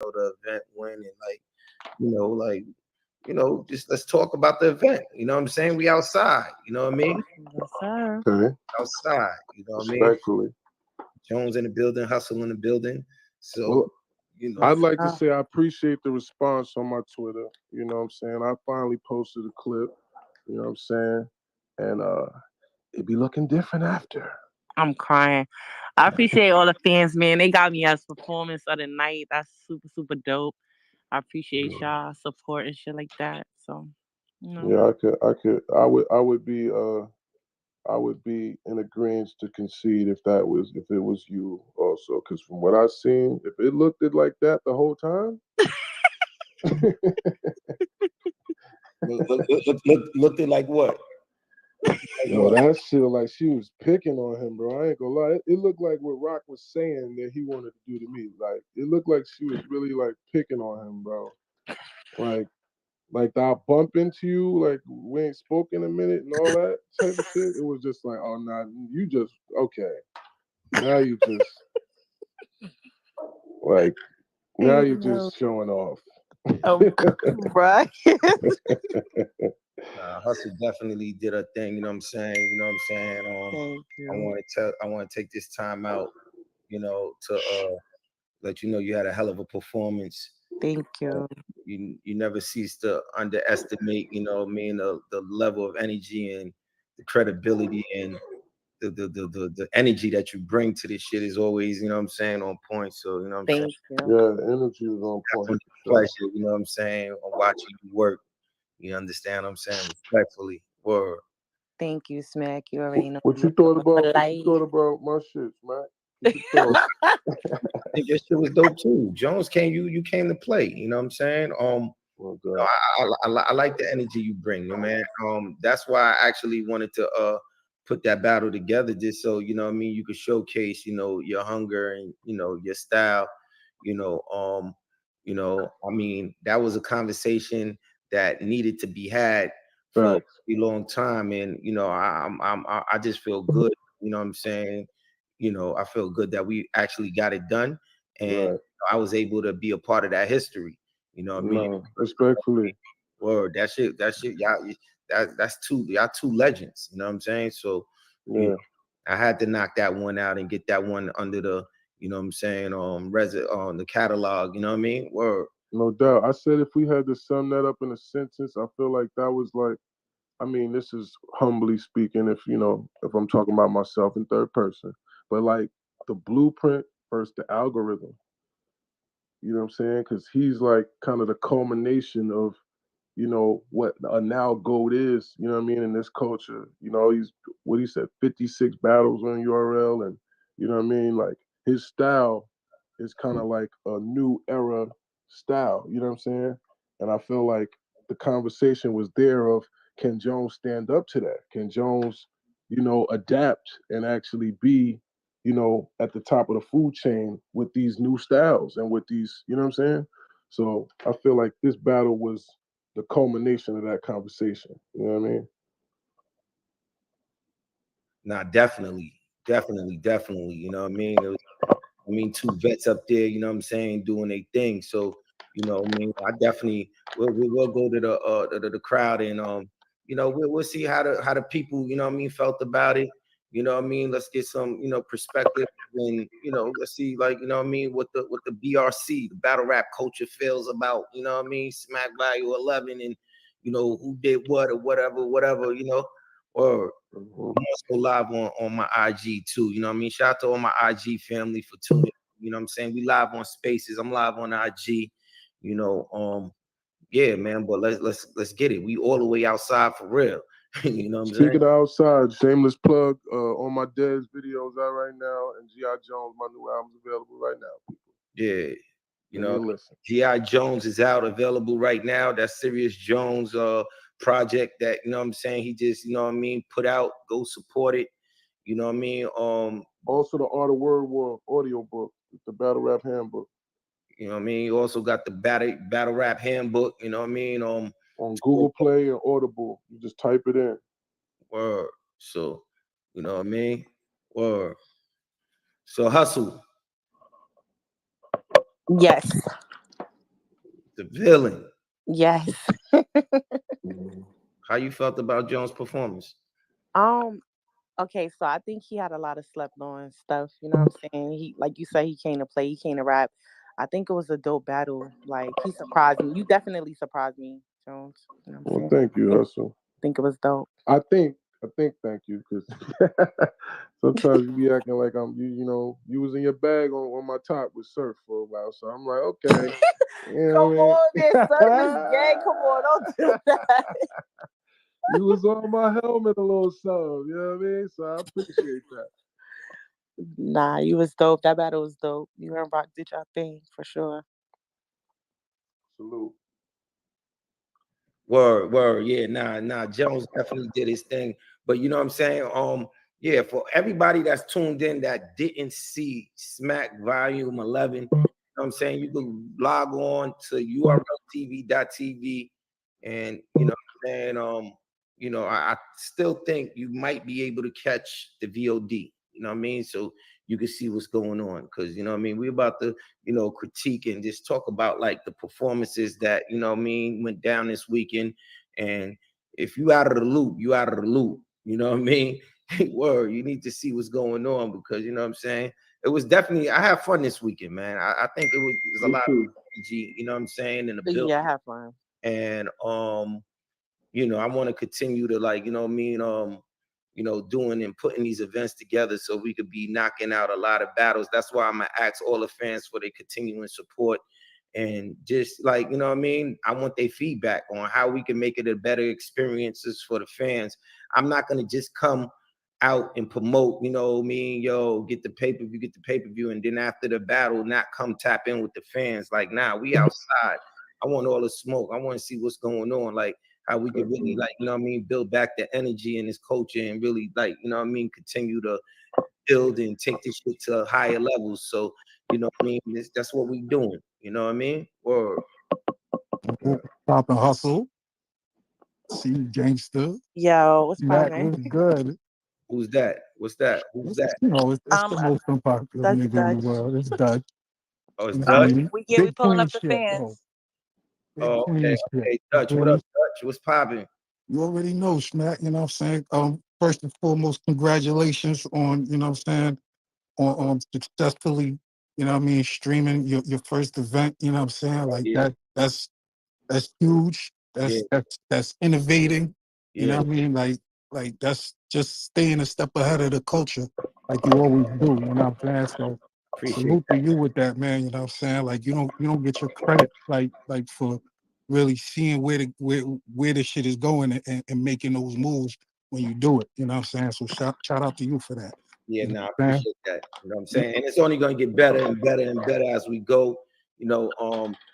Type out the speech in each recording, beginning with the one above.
the event went, and just let's talk about the event. You know what I'm saying? We outside. You know what I mean? Yes, sir. Okay. Outside. You know what I mean? Respectfully. Jones in the building, Hustle in the building. So, Well, I'd like to Oh. say I appreciate the response on my Twitter. You know what I'm saying? I finally posted a clip. You know what I'm saying? And it'd be looking different after. I'm crying. I appreciate all the fans, man. They got me as performance of the night. That's super, super dope. I appreciate y'all support and shit like that. So, you know. Yeah, I would be in agreement to concede if it was you also, because from what I seen, if it looked it like that the whole time, looked it like what? yo, that shit like she was picking on him, bro. I ain't gonna lie. It looked like what Rock was saying that he wanted to do to me. Like it looked like she was really like picking on him, bro. Like I'll bump into you, like we ain't spoken a minute and all that type of shit. It was just like, oh nah, you just okay. Now you just like now you're just showing off. Right. Hustle definitely did a thing, you know what I'm saying? You know what I'm saying? Thank I you. want to take this time out, to let you know you had a hell of a performance. Thank you. You never cease to underestimate, the level of energy and the credibility and the energy that you bring to this shit is always, you know what I'm saying, on point. So, you know what I'm saying? Thank you. Yeah, the energy was on point. Pleasure, you know what I'm saying, on watching you work. You understand what I'm saying? Respectfully. Word. Thank you, Smack. You already know. What you thought about my shit, Smack? I think your shit was dope too. Jones you came to play, you know what I'm saying? I like the energy you bring, man. That's why I actually wanted to put that battle together, just so you know what I mean, you could showcase, your hunger and your style. I mean, that was a conversation that needed to be had for a long time, and I just feel good. You know what I'm saying? I feel good that we actually got it done, and I was able to be a part of that history. You know what I mean? Respectfully. Word, that shit, y'all two legends. You know what I'm saying? So I had to knock that one out and get that one under the, you know what I'm saying, on the catalog. You know what I mean? Word. No doubt. I said if we had to sum that up in a sentence, I feel like that was like, I mean, this is humbly speaking, if I'm talking about myself in third person, but like the blueprint versus the algorithm. You know what I'm saying? Because he's like kind of the culmination of, what a now GOAT is, you know what I mean, in this culture. He's, what he said, 56 battles on URL, and, you know what I mean? Like, his style is kind of like a new era style, you know what I'm saying? And I feel like the conversation was there of, can Jones stand up to that? Can Jones, adapt and actually be, at the top of the food chain with these new styles and with these, you know what I'm saying? So I feel like this battle was the culmination of that conversation. You know what I mean? Nah, definitely. You know what I mean? Two vets up there, you know what I'm saying, doing their thing. So, you know what I mean, I definitely we'll go to the crowd, and we'll see how the people, you know what I mean, felt about it. You know what I mean? Let's get some, perspective, and let's see, like, you know what I mean, what the BRC, the battle rap culture, feels about, you know what I mean, Smack Value 11, and who did what or whatever, or I'm also live on my IG too. You know what I mean? Shout out to all my IG family for tuning. You know what I'm saying? We live on Spaces. I'm live on IG. Yeah, man. But let's get it. We all the way outside for real. You know what I'm saying? Speaking of outside, shameless plug on my Dez videos out right now, and G.I. Jones, my new album's available right now. Yeah. G.I. Jones is out, available right now. That's Serious Jones project that, you know what I'm saying, he just, you know what I mean, put out. Go support it. You know what I mean? Also the Art of Word War audio book, the Battle Rap Handbook. You know what I mean? You also got the battle rap handbook, you know what I mean? On Google Play and Audible. You just type it in. Word. So, you know what I mean? Word. So Hustle. Yes. Villain. Yes. How you felt about Jones' performance? um. Okay, so I think he had a lot of slept on stuff. You know what I'm saying? He, like you said, he came to play. He came to rap. I think it was a dope battle. Like he surprised me. You definitely surprised me, Jones. You know what I'm Well, saying? thank you, Hustle. Think it was dope. I think, thank you, because sometimes you be acting like you know, you was in your bag on my top with Surf for a while. So I'm like, okay, you Come know on, man. Surf is gay. Come on, don't do what I mean? that. You was on my helmet a little something, you know what I mean? So I appreciate that. Nah, you was dope. That battle was dope. You and Rock did your thing for sure. Salute. Word, yeah, nah. Jones definitely did his thing, but you know what I'm saying. Yeah, for everybody that's tuned in that didn't see Smack Volume 11, you know what I'm saying, you can log on to urltv.tv, and you know what I'm saying. I still think you might be able to catch the VOD. You know what I mean? So you can see what's going on, because you know what I mean. We're about to critique and just talk about like the performances that went down this weekend. And if you out of the loop, you out of the loop. You know what I mean? Word, you need to see what's going on, because you know what I'm saying. It was definitely, I had fun this weekend, man. I think it was a Me lot of too. energy. You know what I'm saying, in the building, Yeah, have fun. and I want to continue to, like, you know what I mean, doing and putting these events together so we could be knocking out a lot of battles. That's why I'm gonna ask all the fans for their continuing support, and just, like, you know what I mean, I want their feedback on how we can make it a better experiences for the fans. I'm not gonna just come out and promote, yo, get the pay-per-view, and then after the battle not come tap in with the fans. Like, nah, we outside. I want all the smoke. I want to see what's going on. Like, how we could really, Definitely. like, build back the energy in this culture, and really, like, continue to build and take this shit to higher levels. So, that's what we doing. You know what I mean? Or Yeah. Pop and hustle. See gangster. Yo, what's That poppin'? was good. who's that? What's that? Who's It's, that? you know, it's the Uh, most unpopular that's nigga in the Dutch. world. It's Dutch. Oh, it's You know what I Dutch. mean? We Big pulling queen up the shit, bro. fans. Big Oh, okay, queen shit. okay. You Dutch, feel what up, me? Dutch? What's popping? You already know, Smack, you know what I'm saying? First and foremost, congratulations on, you know what I'm saying, on successfully, you know what I mean, streaming your first event, you know what I'm saying? Like Yeah, that's huge. yeah, That's innovating. You know yeah. what I mean? Like that's just staying a step ahead of the culture, like you always do. You know what I'm saying? So Appreciate salute to you with that, man. You know what I'm saying? Like you don't get your credit like for really seeing where the shit is going, and making those moves when you do it. You know what I'm saying? So shout out to you for that. Yeah, You know no, I what I'm saying? appreciate that. You know what I'm saying? And it's only gonna get better and better and better as we go.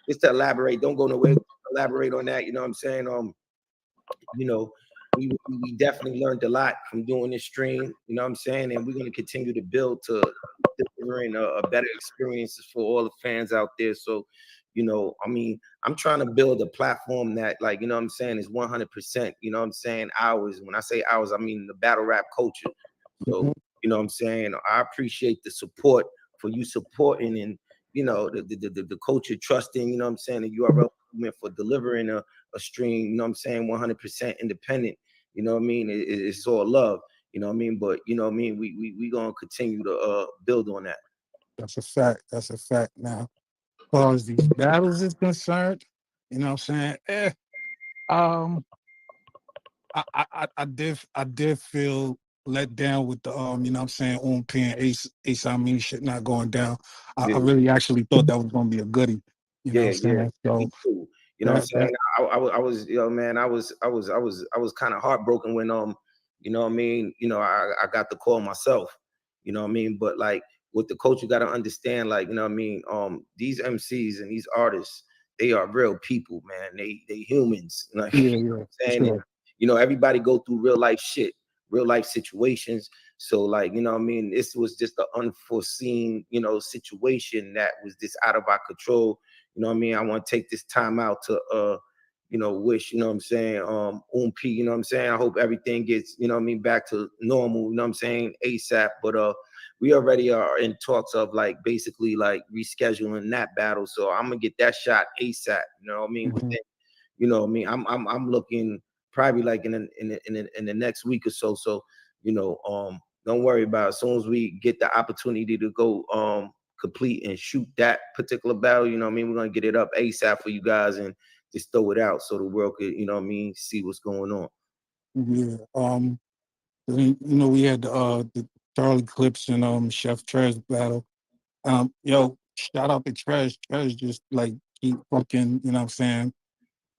Just to elaborate, don't go nowhere. Elaborate on that. You know what I'm saying? You know, we definitely learned a lot from doing this stream. You know what I'm saying? And we're gonna continue to build to delivering a better experiences for all the fans out there. So, I mean, I'm trying to build a platform that, like, you know what I'm saying, is 100%. You know what I'm saying? Ours. When I say ours, I mean the battle rap culture. So, Mhm. you know what I'm saying? I appreciate the support for you supporting, and the culture trusting, you know what I'm saying, the URL movement for delivering a stream, you know what I'm saying, 100% independent. You know what I mean? It's all love, you know what I mean? But you know what I mean, we gonna continue to build on that. That's a fact. That's a fact. Now, as far as these battles is concerned, you know what I'm saying? Um, I did feel let down with the you know what I'm saying, on pen Ace I mean shit not going down. I Yeah, really actually thought that was gonna be a goodie. You know what I'm yeah. saying? Me So too. You know what I'm that saying? I was, man, I was kind of heartbroken when you know what I mean, I got the call myself, you know what I mean? But like, with the coach, you gotta understand, like, you know what I mean, these MCs and these artists, they are real people, man. They humans, like, you know yeah, what yeah, I'm for saying? And sure. everybody go through real life shit, real life situations. So, like, you know what I mean, this was just an unforeseen, situation that was just out of our control. You know what I mean? I want to take this time out to wish, you know what I'm saying, P, you know what I'm saying? I hope everything gets, you know what I mean, back to normal, you know what I'm saying, ASAP. But we already are in talks of like basically like rescheduling that battle. So I'm gonna get that shot ASAP. You know what I mean? Mhm. Within, you know what I mean? I'm looking probably like in the next week or so. So, don't worry about it. As soon as we get the opportunity to go complete and shoot that particular battle, you know what I mean? We're gonna get it up ASAP for you guys and just throw it out so the world could, you know what I mean, see what's going on. Yeah. We had the Charlie Clips and Chef Trez battle. Yo, shout out to Trez. Trez just like keep fucking, you know what I'm saying,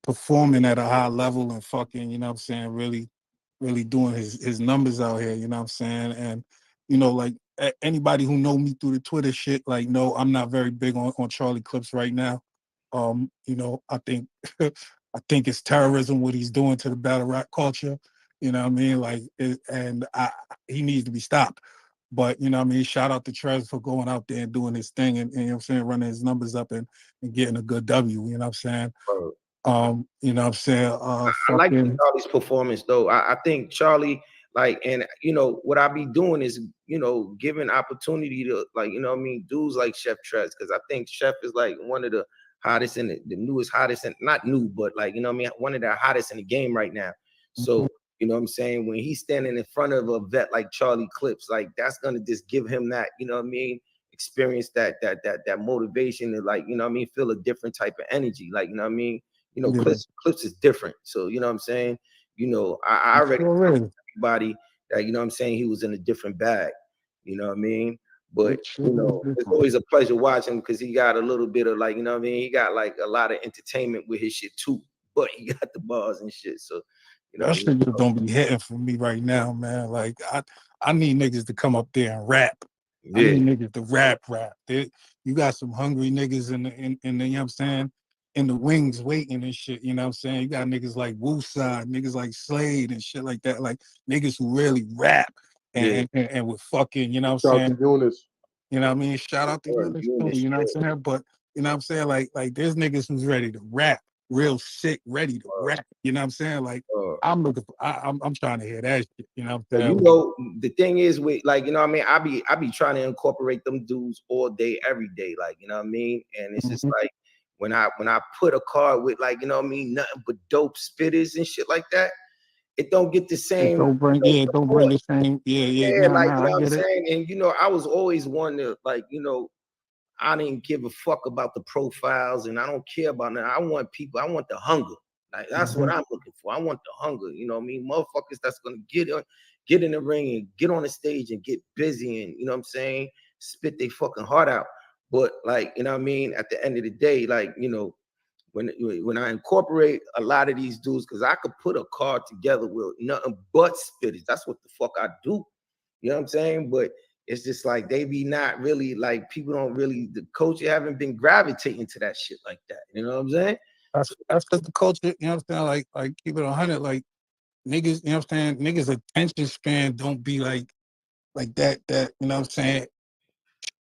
performing at a high level and fucking, you know what I'm saying, really doing his numbers out here, you know what I'm saying? And, like anybody who know me through the Twitter shit, like, no, I'm not very big on Charlie Clips right now. I think I think it's terrorism what he's doing to the battle rap culture. You know what I mean? Like, he needs to be stopped. But you know what I mean? Shout out to Trez for going out there and doing his thing and you know what I'm saying, running his numbers up and getting a good W, you know what I'm saying? You know what I'm saying? I like Fucking Charlie's performance though. I think Charlie, like, and what I be doing is, giving opportunity to, like, you know what I mean, dudes like Chef Trez, because I think Chef is like one of the hottest and the newest hottest, and not new, but like, you know what I mean, one of the hottest in the game right now. So, you know what I'm saying, when he's standing in front of a vet like Charlie Clips, like that's gonna just give him that, you know what I mean, experience, that motivation to, like, you know what I mean, feel a different type of energy. Like, you know what I mean? yeah, Clips is different. So, you know what I'm saying? I it already sure told is. everybody that, you know what I'm saying, he was in a different bag. You know what I mean? But, It sure is it's different. always a pleasure watching because he got a little bit of, like, you know what I mean? He got like a lot of entertainment with his shit too, but he got the bars and shit. So, you know what That I mean? shit just don't be hitting for me right now, man. Like I need niggas to come up there and rap. I Yeah, need niggas to rap. You got some hungry niggas in the, you know what I'm saying, in the wings waiting and shit, you know what I'm saying? You got niggas like Wooside, niggas like Slade and shit like that, like niggas who really rap yeah. and with fucking, you know what I'm Shout out to saying? Eunice. You know what I mean? Shout out to Or you this doing too, this you know what shit. I'm saying? But you know what I'm saying? Like there's niggas who's ready to rap, real sick, ready to rap. You know what I'm saying? Like Uh, I'm looking for I'm trying to hear that shit, you know what But I'm saying? the thing is with, like, you know what I mean, I be trying to incorporate them dudes all day, every day, like, you know what I mean? And it's just Mhm. like when I put a card with, like, you know what I mean, nothing but dope spitters and shit like that, it don't get the It same, don't bring don't bring support. the same Yeah, nah, like, you nah, know I what I'm get it. saying? And I was always one to, like, I didn't give a fuck about the profiles, and I don't care about that. I want people, I want the hunger. Like, that's what Mhm. I'm looking for. I want the hunger, you know what I mean? Motherfuckers that's gonna get in the ring and get on the stage and get busy and, you know what I'm saying, spit their fucking heart out. But, like, you know what I mean, at the end of the day, like, when I incorporate a lot of these dudes, because I could put a card together with nothing but spitters. That's what the fuck I do. You know what I'm saying? But it's just like they be not really, like, people don't really, the culture haven't been gravitating to that shit like that. You know what I'm saying? That's just the culture, you know what I'm saying? Like keep it 100, like niggas, you know what I'm saying? Niggas attention span don't be like that, you know what I'm saying?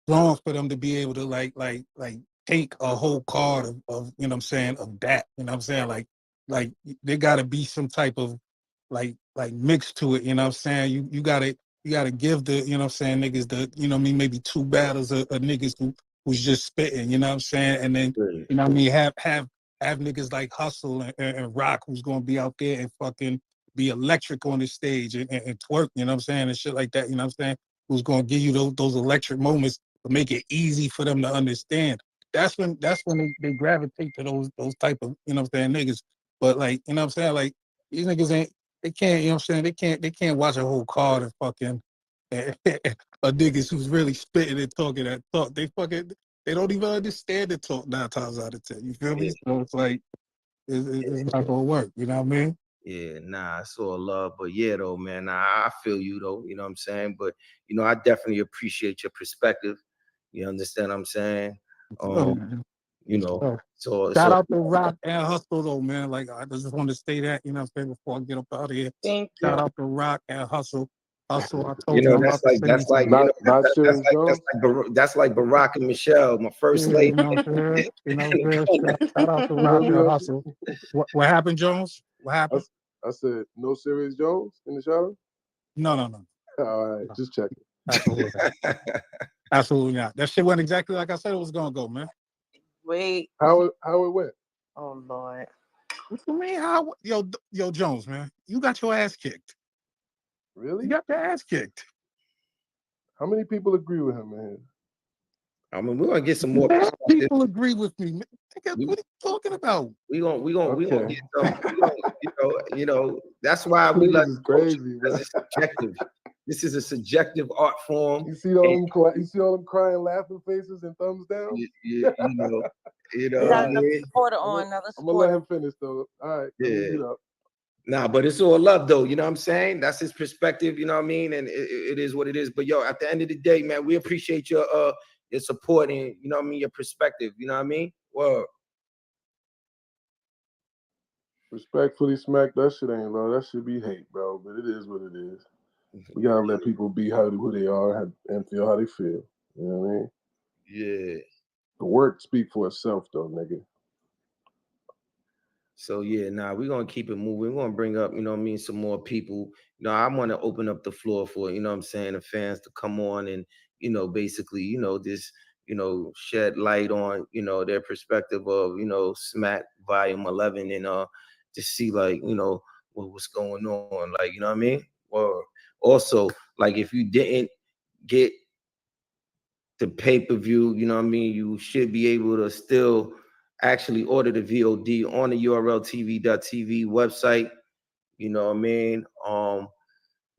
Long for them to be able to like take a whole card of you know what I'm saying, of that, you know what I'm saying, like there got to be some type of like mix to it, you know what I'm saying, you gotta give the, you know what I'm saying, niggas the, you know what I mean, maybe two battles of niggas who's just spitting, you know what I'm saying, and then Really. you know what I mean, have niggas like Hustle and Rock who's gonna be out there and fucking be electric on the stage and twerk, you know what I'm saying, and shit like that, you know what I'm saying, who's gonna give you those electric moments to make it easy for them to understand. That's when they gravitate to those type of, you know what I'm saying, niggas. But like, you know what I'm saying, like these niggas ain't, they can't, you know what I'm saying, they can't watch a whole card and fucking a niggas who's really spitting and talking that talk. They don't even understand the talk 9 times out of 10. You feel Yeah, me? So it's like it's not gonna work. You know what I mean? yeah, nah, it's all love. But yeah, though, man, nah, I feel you though, you know what I'm saying? But, I definitely appreciate your perspective. You understand what I'm saying? Oh, Um, man. you know, So, shout so out to Rock and Hustle though, man. Like I just want to say that, you know what I'm saying, before I get up out of here. Thank Shout you. out to Rock and Hustle. Hustle, I told you I'm that's about to like send you that's like some. you know Not that's Serious like Jones. that's like Barack and Michelle, my Yeah, first you lady. know what I'm saying? You know what I'm saying? Shout out to Rock No, and no. Hustle. What happened, Jones? What I, happened? I said no Serious Jones in the shadow. No. All right, No. just checking. Absolutely not. Absolutely not. That shit went exactly like I said it was gonna go, man. Wait. How it went? Oh Lord. What you mean? How? Yo, Jones, man, you got your ass kicked. Really? You got your ass kicked. How many people agree with him, man? I mean, we're gonna get some more Mad perspective. people agree with me. Man. Nigga, We- what are you talking about? We gonna Okay. get some. That's why we like Niggas is culture, crazy, because bro. it's subjective. This is a subjective art form, You see all and them crying, laughing faces and thumbs down. you know, We what I got Alright. another mean? supporter I'm on, gonna, another I'm gonna let supporter. him finish though. All right, let me Yeah. mute up. Nah, but it's all love though. You know what I'm saying? That's his perspective. You know what I mean? And it is what it is. But yo, at the end of the day, man, we appreciate your support and you know what I mean, your perspective. You know what I mean? Word. Respectfully, Smack, that shit ain't love. That should be hate, bro. But it is what it is. We gotta let people be who they are and feel how they feel. You know what I mean? Yeah. The work speak for itself, though, nigga. So yeah, we're gonna keep it moving. We're gonna bring up, you know what I mean, some more people. You know, I want to open up the floor for, you know what I'm saying, the fans to come on and, basically, this, shed light on, their perspective of, Smack Volume 11 and just see like, what's going on. Like, you know what I mean? Or also, like if you didn't get the pay-per-view, you know what I mean, you should be able to still actually order the VOD on the urltv.tv website. You know what I mean?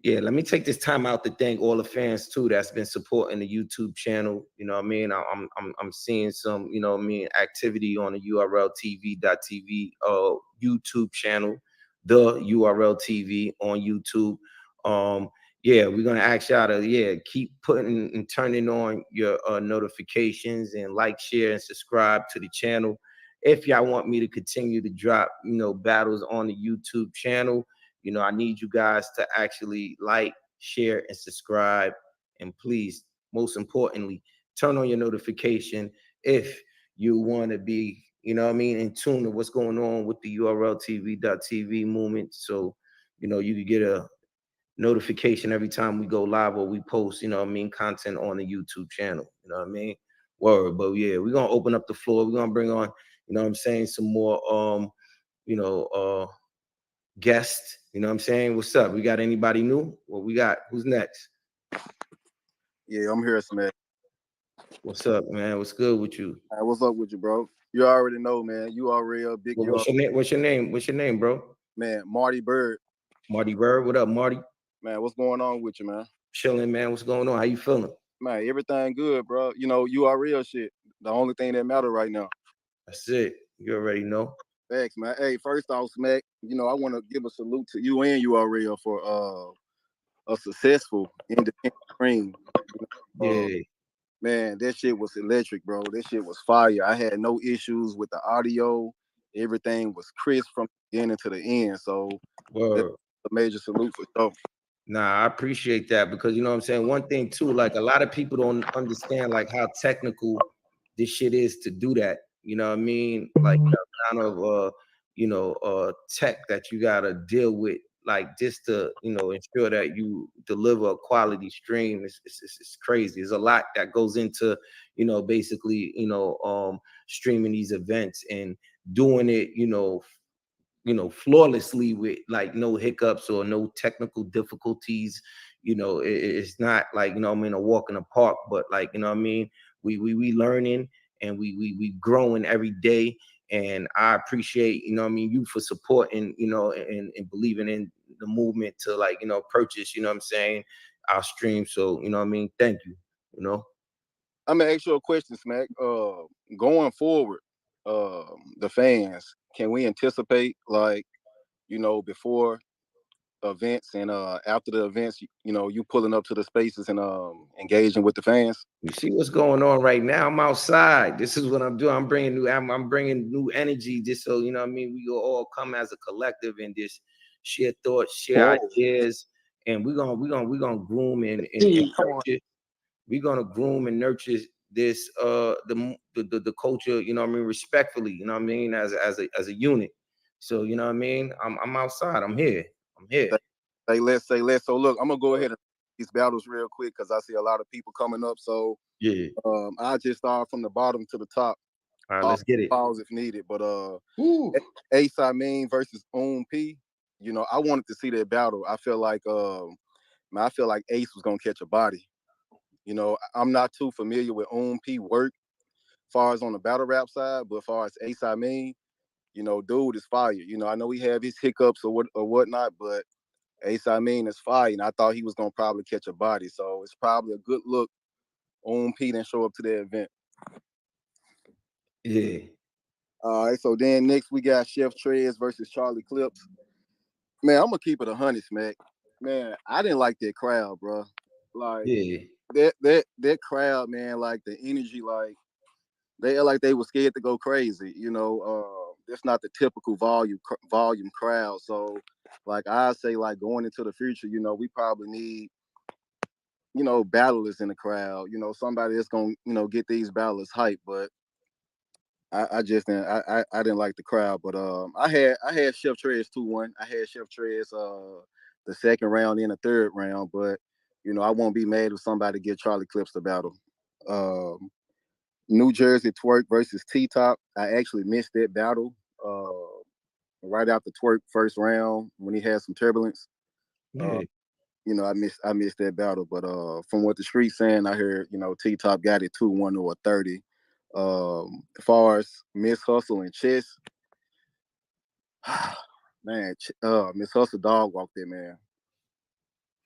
Yeah, let me take this time out to thank all the fans too that's been supporting the YouTube channel. You know what I mean? I'm seeing some, you know what I mean, activity on the urltv.tv YouTube channel, the URL TV on YouTube. Yeah, we're gonna ask y'all to keep putting and turning on your notifications and like, share, and subscribe to the channel. If y'all want me to continue to drop, battles on the YouTube channel, I need you guys to actually like, share, and subscribe. And please, most importantly, turn on your notification if you want to be, you know what I mean, in tune to what's going on with the URLTV.tv movement. So, you could get a notification every time we go live or we post, you know what I mean, content on the YouTube channel. You know what I mean? Word. But yeah, we're gonna open up the floor. We're gonna bring on, you know what I'm saying, some more guests. You know what I'm saying? What's up? We got anybody new? What we got? Who's next? Yeah, I'm here, Smack. What's up, man? What's good with you? Hey, what's up with you, bro? You already know, man. You already a big. What's your name? What's your name? What's your name, bro? Man, Marty Bird. Marty Bird. What up, Marty? Man, what's going on with you, man? Chilling, man. What's going on? How you feeling? Man, everything good, bro. You know, you are real shit. The only thing that matter right now. That's it. You already know. Thanks, man. Hey, first off, Smack, I want to give a salute to you and you are real for a successful independent stream. Yeah. Man, that shit was electric, bro. That shit was fire. I had no issues with the audio. Everything was crisp from the beginning to the end. So that's a major salute for sure. Nah, I appreciate that because you know what I'm saying. One thing too, like a lot of people don't understand like how technical this shit is to do that. You know what I mean? Like the amount of tech that you gotta deal with, like just to ensure that you deliver a quality stream. It's crazy. There's a lot that goes into basically streaming these events and doing it flawlessly with like no hiccups or no technical difficulties. It's not like I mean, a walk in the park, but like I mean, we learning and we growing every day. And I appreciate I mean, you for supporting and believing in the movement to like purchase what I'm saying, our stream. So what I mean, thank you. I'm gonna ask you a question, Smack. Going forward, the fans, can we anticipate like, before events and after the events, you pulling up to the spaces and engaging with the fans? You see what's going on right now? I'm outside. This is what I'm doing. I'm bringing new energy just so what I mean, we will all come as a collective and just share thoughts, share ideas, and we're gonna groom and nurture. We're gonna groom and nurture this the culture, what I mean, respectfully, what I mean, as a unit. So what I mean, I'm outside. I'm here. Say less. So look, I'm gonna go ahead and these battles real quick because I see a lot of people coming up. So Yeah. I just start from the bottom to the top. All right, let's get it. Pause if needed. But Ooh. Ace Amin versus P. You know, I wanted to see that battle. I feel like I feel like Ace was gonna catch a body. You know, I'm not too familiar with P work as far as on the battle rap side, but as far as Ace Amin, you know, dude is fire. You know, I know he have his hiccups or whatnot, but Ace Amin is fire, and I thought he was gonna probably catch a body. So it's probably a good look on P didn't show up to the event. Yeah. All right, so then next we got Chef Trez versus Charlie Clips. Man, I'm gonna keep it 100, Smack. Man, I didn't like that crowd, bro. Like Yeah. that crowd, man. Like the energy, like they were scared to go crazy. You know, that's not the typical volume crowd. So, like I say, like going into the future, you know, we probably need, you know, battlers in the crowd. You know, somebody that's gonna, you know, get these battlers hype. But I just didn't I didn't like the crowd. But I had Chef Trez 2-1. I had Chef Trez the second round and the third round. But you know, I won't be mad if somebody get Charlie Clips the battle. New Jersey Twerk versus T Top. I actually missed that battle right after Twerk first round when he had some turbulence. Yeah. You know, I missed that battle. But from what the street's saying, I heard, you know, T Top got it 2-1 or 30. As far as Miss Hustle and Chess, man, Miss Hustle dog walked it, man.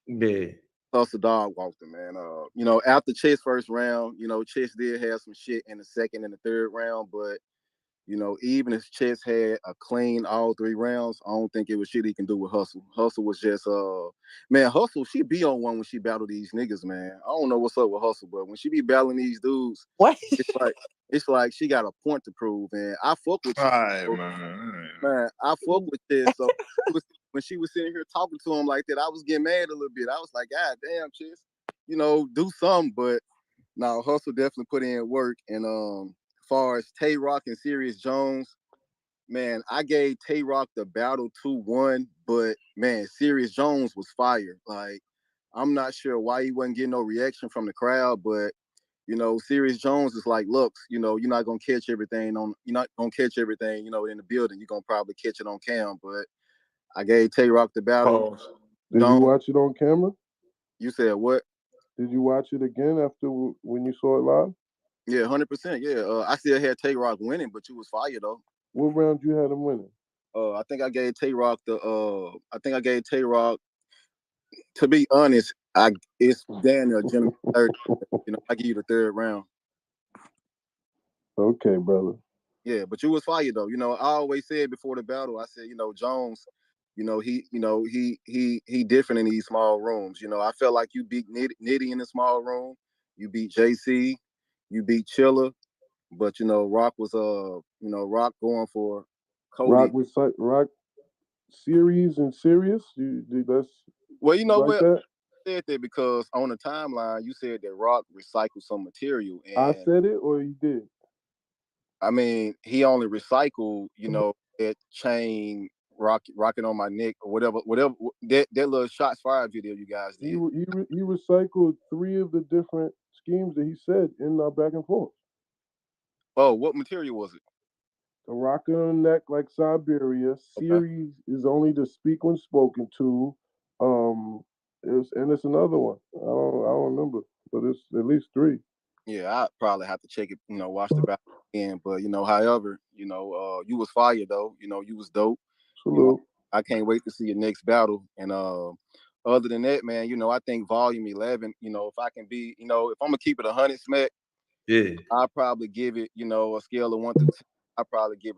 Yeah. Hustle dog walked it, man. You know, after Chess first round, you know, Chess did have some shit in the second and the third round, but you know, even if Chess had a clean all 3 rounds, I don't think it was shit he can do with Hustle. Hustle was just man, Hustle, she be on one when she battle these niggas, man. I don't know what's up with Hustle, but when she be battling these dudes, What? it's like she got a point to prove. And I fuck with Right, Chess. Man, I fuck with this. So when she was sitting here talking to him like that, I was getting mad a little bit. I was like, God damn, Chess, you know, do something. But now Hustle definitely put in work. And far as Tay Rock and Serious Jones, man, I gave Tay Rock the battle 2-1, but man, Serious Jones was fire. Like, I'm not sure why he wasn't getting no reaction from the crowd, but you know, Serious Jones is like, looks, you know, you're not gonna catch everything, you know, in the building. You're gonna probably catch it on cam. But I gave Tay Rock the battle. Pause. Did you watch it on camera? You said what? Did you watch it again after when you saw it live? Yeah, 100%. Yeah, I still had Tay Rock winning, but you was fire though. What round you had him winning? I think I gave Tay Rock to be honest, it's damn near Jimmy third. You know, I give you the third round. Okay, brother. Yeah, but you was fire though. You know, I always said before the battle, I said, you know, Jones, you know, he different in these small rooms. You know, I felt like you beat Nitty in the small room, you beat JC, you beat Chilla, but you know, Rock was Rock going for Cody. Rock series and serious. That's well, you know like what? that. I said that because on the timeline you said that Rock recycled some material, and I said it or you did. I mean, he only recycled, you know, that chain rocking on my neck or whatever that little shots fired video you guys did. He recycled 3 of the different schemes that he said in our back and forth. Oh, what material was it? The rock on the neck like Siberia. Series is only to speak when spoken to. It's another one. I don't remember, but it's at least 3. Yeah, I probably have to check it, you know, watch the battle again. But you know, however, you know, you was fire though. You know, you was dope. Salute. You know, I can't wait to see your next battle. And other than that, man, you know, I think Volume 11. You know, if I can be, you know, if I'm gonna keep it 100, Smack, yeah, I'll probably give it, you know, a scale of 1 to 10. I'll probably give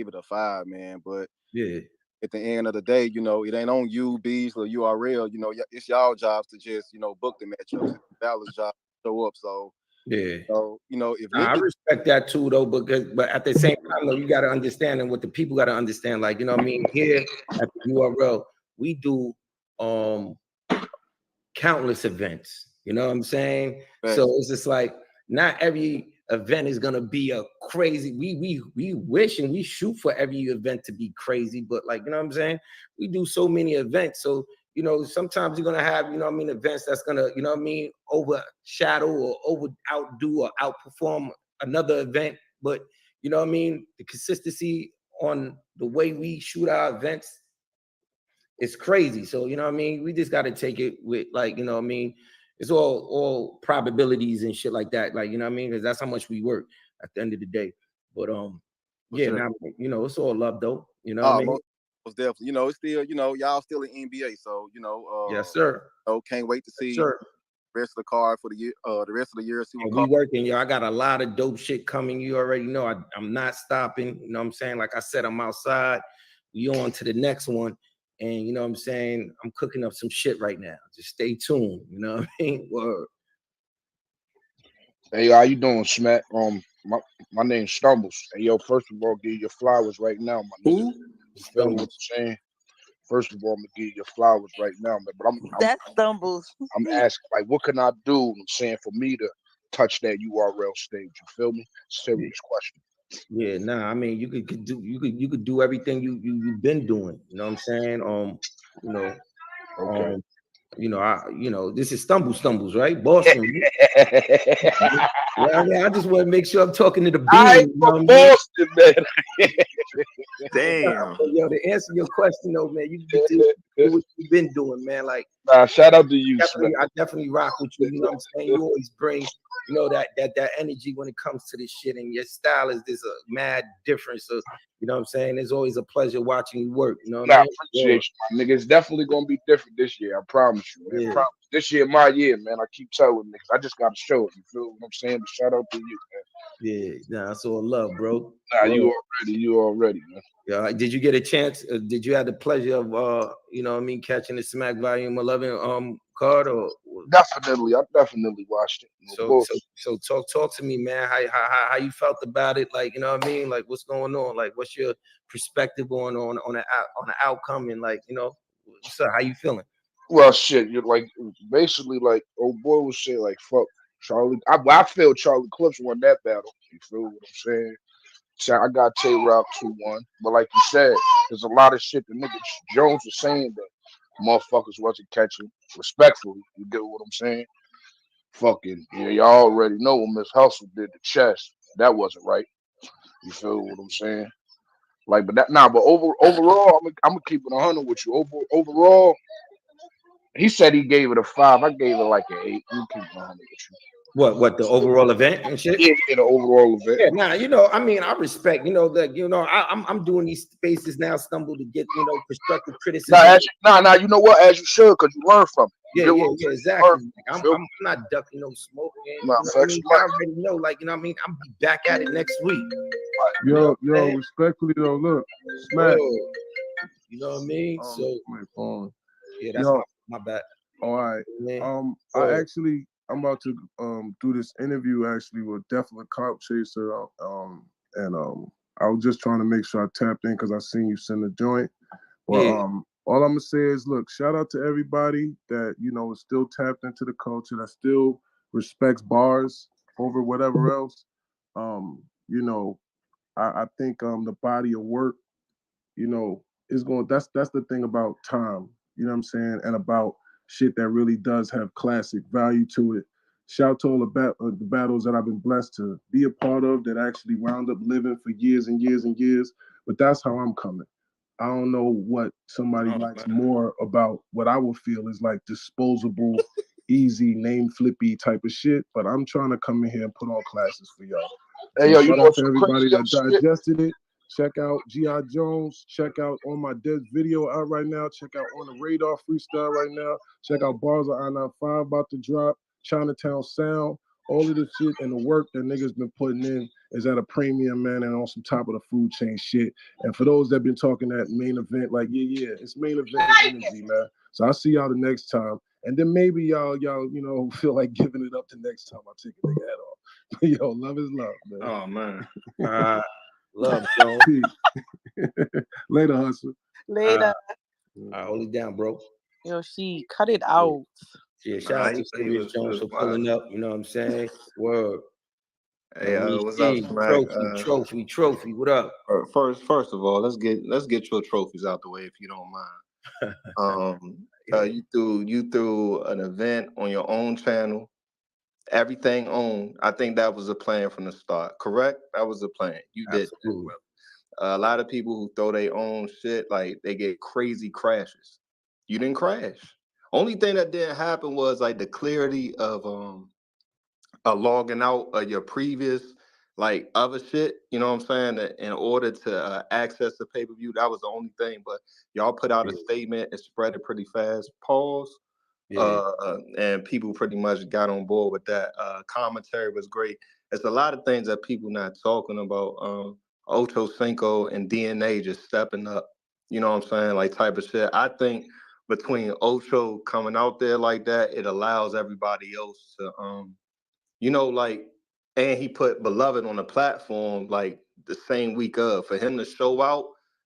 it a 5, man. But yeah, at the end of the day, you know, it ain't on you, Bees or URL. You know, it's y'all jobs to just, you know, book the matchups. It's Dallas' job to show up. So, yeah. so you know, if I niggas, respect that too, though, but at the same time, though, you got to understand, and what the people got to understand, like, you know what I mean, here at the URL, we do countless events. You know what I'm saying? Right. So it's just like not every event is gonna be a crazy. We wish and we shoot for every event to be crazy, but like, you know what I'm saying? We do so many events, so you know, sometimes you're gonna have, you know what I mean, events that's gonna, you know what I mean, overshadow or outdo or outperform another event. But you know what I mean, the consistency on the way we shoot our events is crazy. So you know what I mean, we just got to take it with, like, you know what I mean, it's all probabilities and shit like that. Like, you know what I mean, because that's how much we work at the end of the day. But yeah, sure. now, you know, it's all love though. You know what I mean? Most definitely. You know, it's still, you know, y'all still in NBA, so you know, Yes, sir. can't wait to see Sir. the rest of the card for the year, the rest of the year. See what And we working, yo. I got a lot of dope shit coming. You already know I'm not stopping. You know what I'm saying? Like I said, I'm outside. We on to the next one. And you know what I'm saying? I'm cooking up some shit right now. Just stay tuned. You know what I mean? Word. Hey, how you doing, Smack? My name's Stumbles. Hey, yo, first of all, give you your flowers right now, my nigga. Who? You feel what I'm saying? First of all, I'm gonna give you your flowers right now, man. But That stumbles. I'm asking, like, what can I do? I'm saying for me to touch that URL stage. You feel me? Serious question. Yeah, nah. I mean, you could do everything you've been doing. You know what I'm saying? You know, Okay. you know, this is Stumbles, right? Boston. Yeah, I mean, I just want to make sure I'm talking to the beam. I ain't You know from what I mean? Boston, man. Damn. Yo, to answer your question, though, man, you can do what you've been doing, man. Like, Nah, shout out to you, I definitely rock with you. You know what I'm saying? You always bring, you know, that energy when it comes to this shit, and your style is there's a mad difference. So, you know what I'm saying? It's always a pleasure watching you work. You know what I Nah, mean? appreciate you, my nigga. It's definitely gonna be different this year. I promise you, man. Yeah. Promise. This year, my year, man. I keep telling niggas. I just gotta show it. You feel what I'm saying? But shout out to you, man. Yeah, nah, that's all love, bro. Nah, Word. you already, man. Yeah, did you get a chance? Did you have the pleasure of you know what I mean, catching the Smack Volume 11 card or? Definitely, I definitely watched it. So talk to me, man. How you felt about it? Like, you know what I mean? Like, what's going on? Like, what's your perspective on the outcome, and like, you know, so how you feeling? Well, shit, you're like basically like old boy was saying like fuck Charlie. I feel Charlie Clips won that battle. You feel what I'm saying? So I got Tay Rock 2-1, but like you said, there's a lot of shit that nigga Jones was saying that motherfuckers wasn't catching respectfully. You get what I'm saying? Fucking yeah, y'all already know when Miss Hustle did the chest. That wasn't right. You feel what I'm saying? Like, but overall, I'm gonna keep it 100 with you. Overall, he said he gave it a 5. I gave it like an 8. I'm keeping it 100 with you. What the overall event and shit? Yeah, the overall event. Yeah, nah, you know, I mean, I respect, you know, that, you know, I'm doing these spaces now, Stumble, to get, you know, constructive criticism. Nah, you know what? As you should, because you learn from it. Yeah, exactly. Like, I'm not ducking no smoke. You know what I mean? I already know, like, you know what I mean? I'll be back at it next week. Yo, respectfully though, look, Smack. You know what I mean? So my phone. yeah, that's my bad. All right. Man. I'm about to do this interview actually with Definitely Cop Chaser. And I was just trying to make sure I tapped in because I seen you send a joint. Well, Yeah. all I'm gonna say is, look, shout out to everybody that, you know, is still tapped into the culture, that still respects bars over whatever else. You know, I think the body of work, you know, is going. That's the thing about time. You know what I'm saying, and about shit that really does have classic value to it. Shout to all the battles that I've been blessed to be a part of that actually wound up living for years and years and years. But that's how I'm coming. I don't know what somebody likes more about what I would feel is like disposable, easy, name flippy type of shit. But I'm trying to come in here and put on classes for y'all. Hey, So yo, shout out to everybody that digested it. Check out G.I. Jones. Check out On My Dead video out right now. Check out On the Radar freestyle right now. Check out Bars of I-95 about to drop. Chinatown Sound. All of the shit and the work that niggas been putting in is at a premium, man, and on some top of the food chain shit. And for those that been talking that main event, like, yeah, it's main event energy, man. So I'll see y'all the next time. And then maybe y'all, you know, feel like giving it up the next time I take a nigga head off. Yo, love is love, man. Oh, man. Love, Joe. Later, Hustle. Later. Hold it down, bro. Yo, she cut it out. Yeah, shout out to Serious Jones for pulling up. You know what I'm saying? Word. Hey, what's up, Smack? Trophy. What up? First of all, let's get your trophies out the way if you don't mind. You threw an event on your own channel, everything owned. I think that was a plan from the start. Correct? That was a plan. You did that, Absolutely. bro. A lot of people who throw their own shit, like they get crazy crashes. You didn't crash. Only thing that didn't happen was like the clarity of logging out of your previous like other shit. You know what I'm saying? In order to access the pay per view, that was the only thing. But y'all put out a Yeah. statement and spread it pretty fast. Pause. Yeah. And people pretty much got on board with that. Commentary was great. There's a lot of things that people not talking about. Ocho Cinco and DNA just stepping up. You know what I'm saying? Like type of shit. I think between Ocho coming out there like that, it allows everybody else to like, and he put Beloved on the platform like the same week of for him to show out.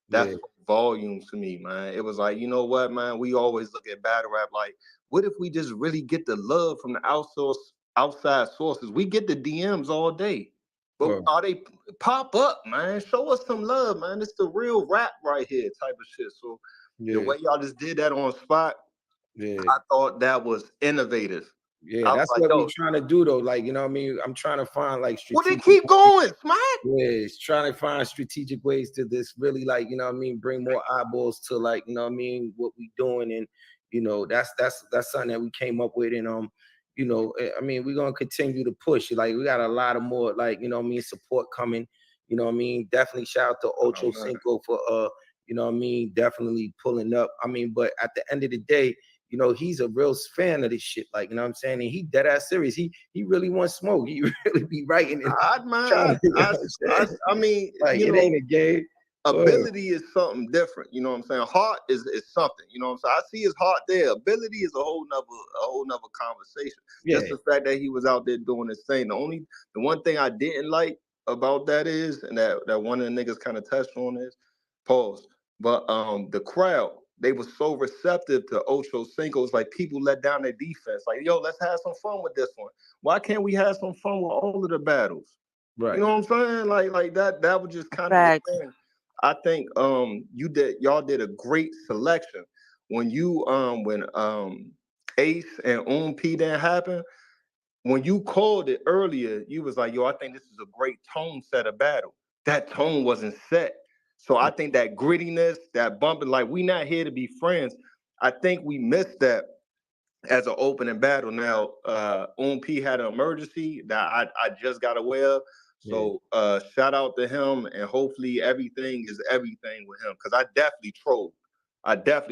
That's Yeah. volumes to me, man. It was like, you know what, man? We always look at battle rap like, what if we just really get the love from the outside sources? We get the DMs all day, but Well, are they pop up, man? Show us some love, man. It's the real rap right here, type of shit. So the yeah. way y'all just did that on spot, Yeah. I thought that was innovative. Yeah. I was That's like, what we yo, trying to do though. Like, you know what I mean? I'm trying to find like well, they strategic keep ways. going, smack. Yeah, it's trying to find strategic ways to this really like, you know what I mean, bring more eyeballs to like, you know what I mean, what we doing. And, that's something that we came up with. And I mean, we're gonna continue to push. Like we got a lot of more like, you know what I mean, support coming. You know what I mean? Definitely shout out to Oh Ocho man. Cinco for you know what I mean, definitely pulling up. I mean, but at the end of the day, he's a real fan of this shit. Like, you know what I'm saying? And he dead ass serious. He really wants smoke. He really be writing and trying to, you know what I'm saying? I mean, Like, it ain't a game. ability is something different. You know what I'm saying? Heart is something. You know what I'm saying? I see his heart there. Ability is a whole nother conversation. Yeah, Just the fact that he was out there doing his thing. The one thing I didn't like about that is, and that one of the niggas kind of touched on is, pause. But the crowd, they were so receptive to Ocho Cinco's. Like people let down their defense. Like, yo, let's have some fun with this one. Why can't we have some fun with all of the battles? You right. know what I'm saying? Like that was just kind of the Facts. thing. I think y'all did a great selection. When Ace and P didn't happen, when you called it earlier, you was like, yo, I think this is a great tone set of battle. That tone wasn't set. So I think that grittiness, that bumping, like we not here to be friends. I think we missed that as an opening battle. Now, P had an emergency that I just got aware of. Yeah, So shout out to him, and hopefully everything is everything with him. Because I definitely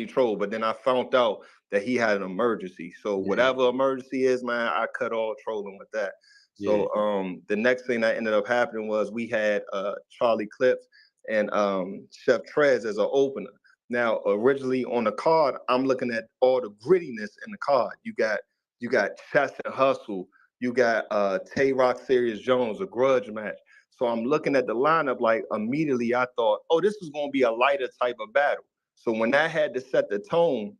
trolled. But then I found out that he had an emergency. So yeah, whatever emergency is, man, I cut all trolling with that. yeah, So the next thing that ended up happening was we had Charlie Clips and Chef Trez as an opener. Now, originally on the card, I'm looking at all the grittiness in the card. You got Chess and Hustle. You got Tay Rock Serious Jones, a grudge match. So I'm looking at the lineup like immediately I thought, oh, this is gonna be a lighter type of battle. So when that had to set the tone,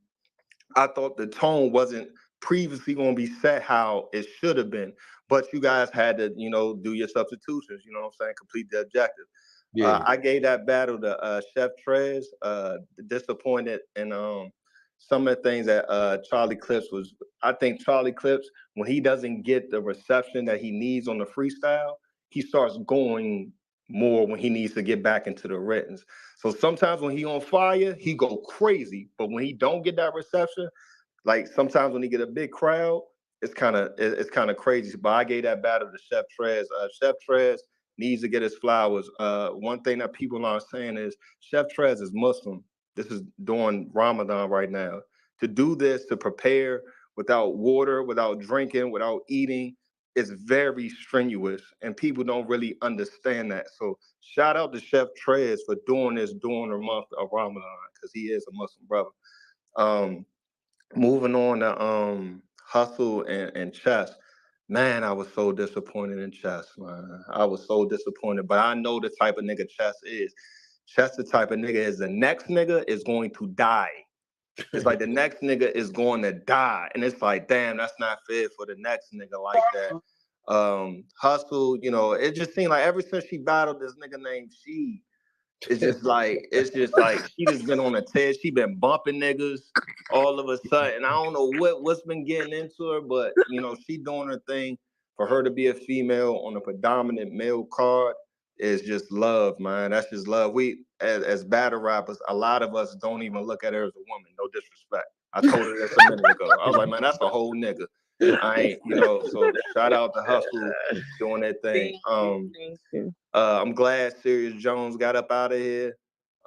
I thought the tone wasn't previously going to be set how it should have been. But you guys had to, do your substitutions, you know what I'm saying? Complete the objective. yeah, I gave that battle to Chef Trez, disappointed in some of the things that Charlie Clips was. I think Charlie Clips, when he doesn't get the reception that he needs on the freestyle, he starts going more when he needs to get back into the writtens. So sometimes when he on fire, he go crazy. But when he don't get that reception, like sometimes when he get a big crowd, it's kind of crazy. But I gave that battle to Chef Trez. Chef Trez needs to get his flowers. One thing that people aren't saying is Chef Trez is Muslim. This is during Ramadan right now. To do this, to prepare without water, without drinking, without eating, is very strenuous, and people don't really understand that. So shout out to Chef Trez for doing this during the month of Ramadan because he is a Muslim brother. Um, Moving on to Hustle and Chess. Man, I was so disappointed in Chess, man. I was so disappointed. But I know the type of nigga Chess is. Chess the type of nigga is the next nigga is going to die. It's like the next nigga is going to die. And it's like, damn, that's not fair for the next nigga like that. Hustle, it just seemed like ever since she battled this nigga named She, it's just like she just been on a tear. She been bumping niggas all of a sudden. I don't know what's been getting into her, but you know, she doing her thing. For her to be a female on a predominant male card is just love, man. That's just love. We as battle rappers, a lot of us don't even look at her as a woman. No disrespect. I told her this a minute ago. I was like, man, that's a whole nigga. I ain't, you know. So shout out to Hustle doing that thing. I'm glad Sirius Jones got up out of here.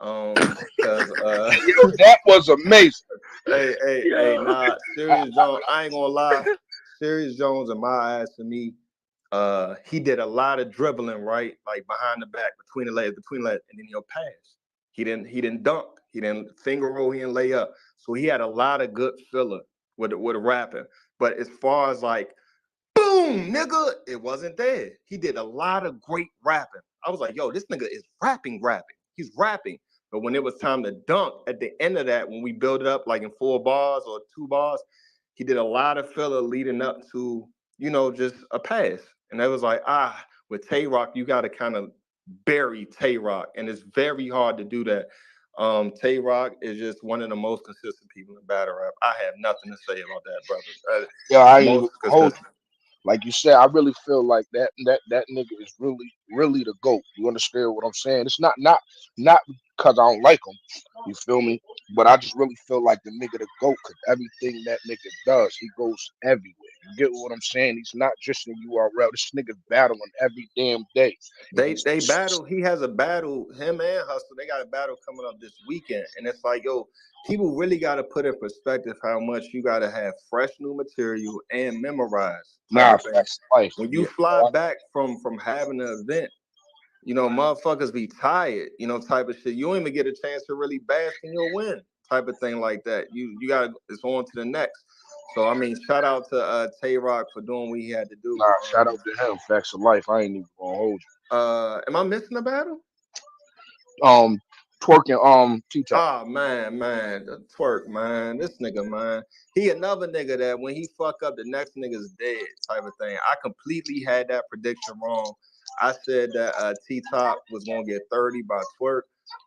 Cause Yo, that was amazing. hey, nah, Sirius Jones. I ain't gonna lie, Sirius Jones in my eyes, to me, he did a lot of dribbling, right, like behind the back, between the legs, and then he'll pass. He didn't dunk, he didn't finger roll, he didn't lay up. So he had a lot of good filler with rapping. But as far as like boom, nigga, it wasn't there. He did a lot of great rapping. I was like, yo, this nigga is rapping. He's rapping. But when it was time to dunk at the end of that, when we built it up like in 4 bars or 2 bars, he did a lot of filler leading up to, you know, just a pass. And it was like, with Tay Rock, you got to kind of bury Tay Rock. And it's very hard to do that. Tay Rock is just one of the most consistent people in battle rap. I have nothing to say about that, brother. Yeah, I ain't Most even hold. consistent. Like you said, I really feel like that nigga is really the GOAT. You understand what I'm saying? It's not because I don't like him. You feel me? But I just really feel like the nigga the GOAT because everything that nigga does, he goes everywhere. You get what I'm saying? He's not just in URL. This nigga's battling every damn day. And They battle. He has a battle. Him and Hustle. They got a battle coming up this weekend, and it's like, yo, people really got to put in perspective how much you got to have fresh new material and memorize type nah, of thing. that's life. When you Yeah. fly back from having an event, you know, motherfuckers be tired, you know, type of shit. You don't even get a chance to really bask in your win, type of thing like that. You got it's on to the next. So I mean, shout out to Tay Rock for doing what he had to do. Nah, shout out to him. Facts of life. I ain't even gonna hold Am I missing a battle? you. Twerking T-Top. Oh man, the twerk, man. This nigga, man. He another nigga that when he fuck up, the next nigga's dead, type of thing. I completely had that prediction wrong. I said that T Top was gonna get 30 by twerk.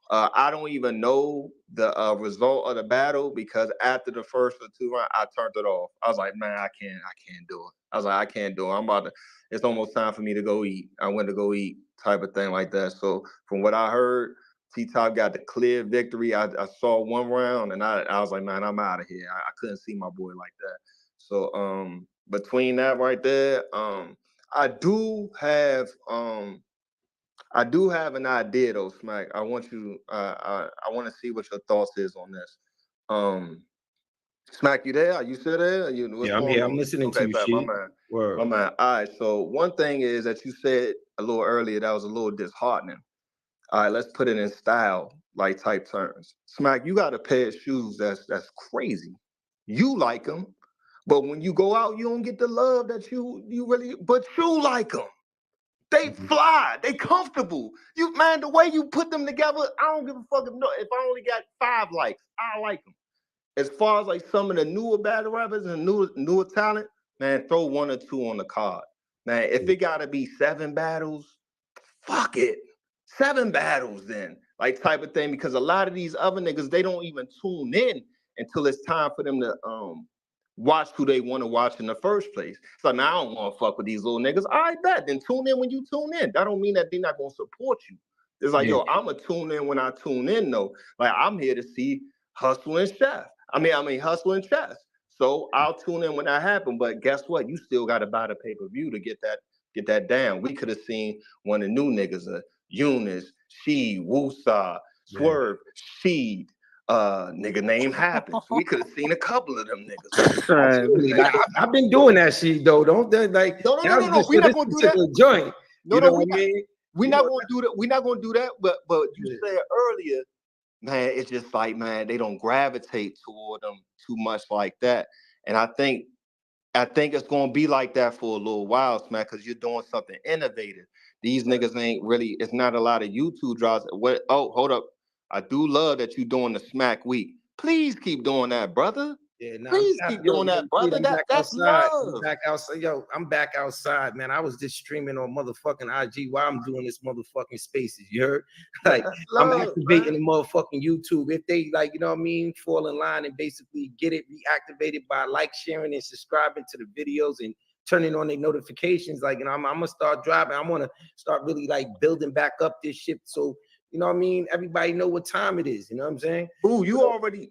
I don't even know the result of the battle because after the first or two rounds, I turned it off. I was like, man, I can't do it. I was like, I can't do it. It's almost time for me to go eat. I went to go eat, type of thing like that. So from what I heard, T Top got the clear victory. I saw one round and I was like, man, I'm out of here. I couldn't see my boy like that. So between that right there, I do have an idea though, Smack. I want you I want to see what your thoughts is on this. Um Smack, you there? Are you still there? What's Yeah, I'm going here. I'm on? listening to Okay, you, bet my shit. man. My Word. man. All right. So one thing is that you said a little earlier that was a little disheartening. All right, let's put it in style, like type terms. Smack, you got a pair of shoes that's crazy. You like them, but when you go out, you don't get the love that you really. But you like them. They Mhm. fly. They comfortable. You man, the way you put them together, I don't give a fuck if I only got 5 likes. I like them. As far as like some of the newer battle rappers and newer talent, man, throw one or two on the card. Man, if it gotta be 7 battles, fuck it. 7 battles then. Like type of thing. Because a lot of these other niggas, they don't even tune in until it's time for them to watch who they want to watch in the first place. So now I don't want to fuck with these little niggas. I bet. Then tune in when you tune in. That don't mean that they're not gonna support you. It's like, Yeah. yo, I'ma tune in when I tune in though. Like I'm here to see Hustle and Chef. I mean Hustle and Chess. So I'll tune in when that happens. But guess what? You still gotta buy the pay-per-view to get that down. We could have seen one of the new niggas, Eunice, She, Wusa, Yeah. Swerve, Sheed, nigga name happens. We could have seen a couple of them niggas. Absolutely. Like, I've been doing that shit though. Don't like No, no, no, that no, was no. just We're for not this gonna do that. particular joint. No, You no, know what I mean? we're You not know, gonna do that. We're not gonna do that. But you yeah. said earlier, man, it's just like, man, they don't gravitate toward them too much like that. And I think it's gonna be like that for a little while, Smack, because you're doing something innovative. These niggas ain't really. It's not a lot of YouTube draws. What? Oh, hold up. I do love that you doing the Smack Week. Please keep doing that, brother. Yeah, no, Please keep doing that, brother. I'm back That's outside. love. I'm back outside. Yo, I'm back outside, man. I was just streaming on motherfucking IG while I'm doing this motherfucking spaces. You heard? Like, That's I'm love, activating man. the motherfucking YouTube. If they like, you know what I mean, fall in line and basically get it reactivated by like, sharing, and subscribing to the videos and turning on their notifications. Like, I'm gonna start driving. I want to start really like building back up this shit. So, you know what I mean? Everybody know what time it is. You know what I'm saying? You already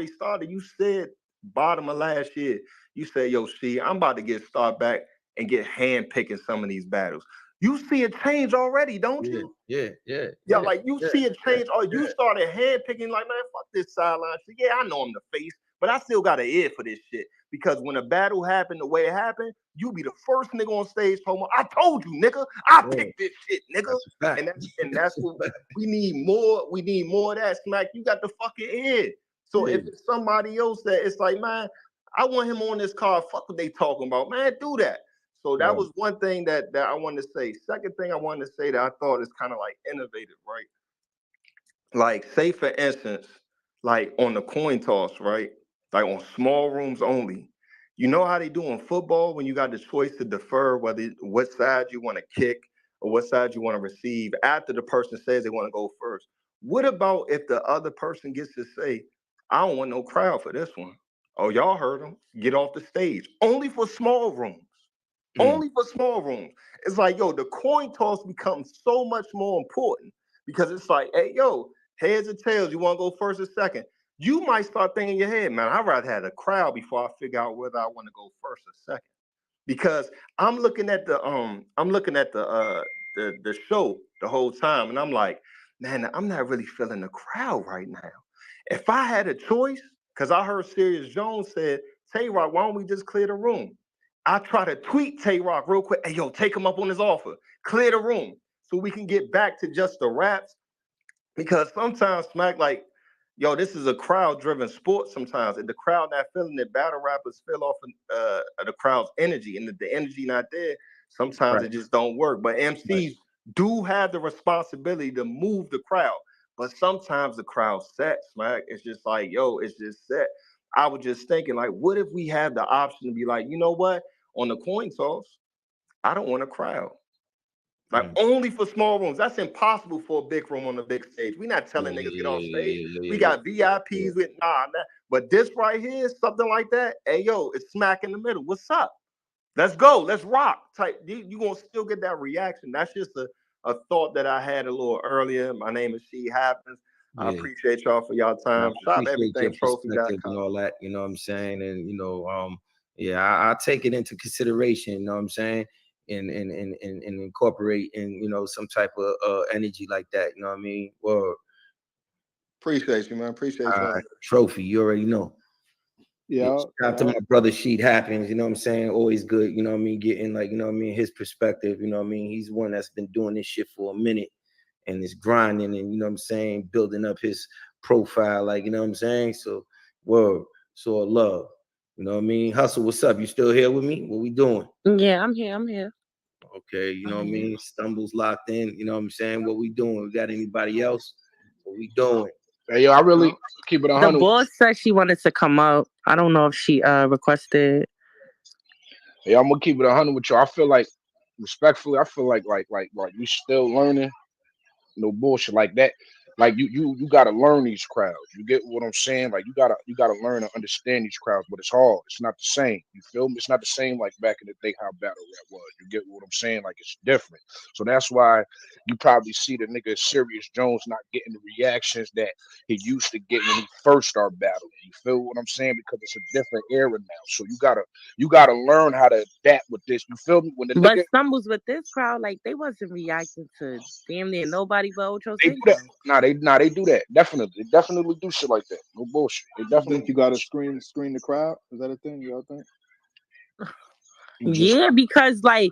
started. You said bottom of last year, you said, yo, see, I'm about to get start back and get hand picking some of these battles. You see a change already, don't Yeah, you? yeah. Yeah, like you see a change, or you started hand picking, like, man, fuck this sideline shit. Yeah, I know I'm the face, but I still got an ear for this shit. Because when a battle happened the way it happened, you be the first nigga on stage told me, I told you, nigga, I picked this shit, nigga. That's a fact. That's what we need more. We need more of that. Smack, you got the fucking ear. So if it's somebody else that it's like, man, I want him on this card. Fuck what they talking about, man. Do that. So that was one thing that I wanted to say. Second thing I wanted to say that I thought is kind of like innovative, right? Like, say for instance, like on the coin toss, right? Like on small rooms only. You know how they do in football when you got the choice to defer whether what side you want to kick or what side you want to receive after the person says they want to go first. What about if the other person gets to say, I don't want no crowd for this one? Oh, y'all heard them. Get off the stage. Only for small rooms. Only for small rooms. It's like, yo, the coin toss becomes so much more important because it's like, hey, yo, heads or tails, you want to go first or second? You might start thinking in your head, man, I'd rather have a crowd before I figure out whether I want to go first or second. Because I'm looking at the show the whole time, and I'm like, man, I'm not really feeling the crowd right now. If I had a choice, because I heard Sirius Jones said, Tay Rock, why don't we just clear the room? I try to tweet Tay Rock real quick. Hey, yo, take him up on his offer. Clear the room so we can get back to just the raps. Because sometimes Smack, like, yo, this is a crowd-driven sport sometimes. If the crowd not feeling it, battle rappers feel off the crowd's energy. And if the energy not there, sometimes it just don't work. But MCs do have the responsibility to move the crowd. But sometimes the crowd set, Smack. It's just like, yo, it's just set. I was just thinking, like, what if we have the option to be like, you know what? On the coin toss, I don't want a crowd. Like only for small rooms. That's impossible for a big room on the big stage. We're not telling niggas get on stage. We got VIPs with nah. But this right here, something like that. Hey yo, it's smack in the middle. What's up? Let's go. Let's rock. Type. You gonna still get that reaction. That's just a thought that I had a little earlier. My name is She Happens. I appreciate y'all for y'all I time. Shop appreciate your perspective and Trophy.com. all that. You know what I'm saying? And yeah, I take it into consideration. You know what I'm saying? And incorporate in some type of energy like that. You know what I mean? Well, Appreciate you, man. Appreciate y'all. Trophy, you already know. Yeah. Shout out to my brother Sheet Happens, you know what I'm saying? Always good, you know what I mean, getting like, you know what I mean, his perspective, you know what I mean? He's one that's been doing this shit for a minute and is grinding and, you know what I'm saying, building up his profile, like, you know what I'm saying? So, word, so love, you know what I mean? Hustle, what's up? You still here with me? What we doing? Yeah, I'm here. I'm here. Okay, you know what I mean? Stumbles locked in, you know what I'm saying? What we doing? We got anybody else? What we doing? Hey, yo, I really keep it The 100. boss said she wanted to come out. I don't know if she requested. Yeah, I'm gonna keep it 100 with you. I feel like, respectfully, I feel like we still learning. No bullshit like that. Like you gotta learn these crowds. You get what I'm saying? Like you gotta learn and understand these crowds, but it's hard. It's not the same. You feel me? It's not the same like back in the day how battle rap was. You get what I'm saying? Like it's different. So that's why you probably see the nigga Sirius Jones not getting the reactions that he used to get when he first started battling. You feel what I'm saying? Because it's a different era now. So you gotta learn how to adapt with this. You feel me? When the But nigga Stumbles with this crowd, like they wasn't reacting to damn near nobody but Ocho they do that. Cinco. They do that. Definitely. They definitely do shit like that. No bullshit. They You think definitely you got to screen the crowd? Is that a thing? Y'all think? you just Yeah, because like